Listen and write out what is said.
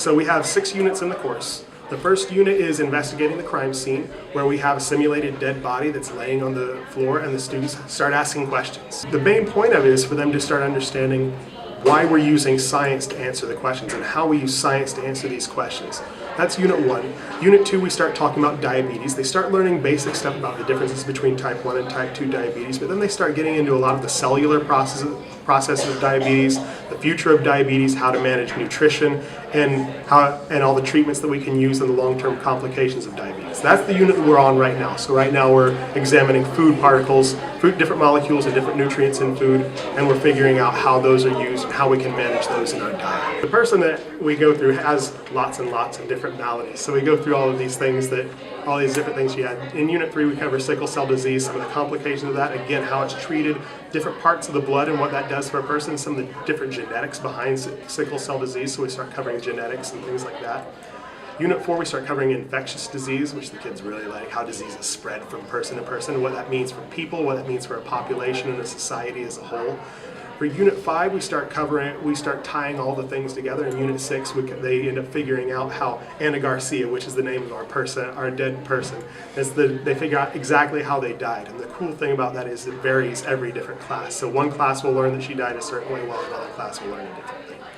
So we have 6 units in the course. The first unit is investigating the crime scene, where we have a simulated dead body that's laying on the floor and the students start asking questions. The main point of it is for them to start understanding why we're using science to answer the questions and how we use science to answer these questions. That's Unit 1. Unit 2, we start talking about diabetes. They start learning basic stuff about the differences between type 1 and type 2 diabetes, but then they start getting into a lot of the cellular processes of diabetes, the future of diabetes, how to manage nutrition, and all the treatments that we can use in the long-term complications of diabetes. That's the unit that we're on right now. So right now we're examining food particles, different molecules and different nutrients in food, and we're figuring out how those are used and how we can manage those in our diet. The person that we go through has lots and lots of different maladies. So we go through all these different things she had. In Unit 3, we cover sickle cell disease, some of the complications of that, again, how it's treated, different parts of the blood and what that does for a person, some of the different genetics behind sickle cell disease, so we start covering genetics and things like that. Unit 4, we start covering infectious disease, which the kids really like, how diseases spread from person to person, what that means for people, what that means for a population and a society as a whole. For Unit 5, we start tying all the things together. In Unit 6, they end up figuring out how Anna Garcia, which is the name of our dead person, they figure out exactly how they died. And the cool thing about that is it varies every different class. So one class will learn that she died a certain way, while another class will learn a different way.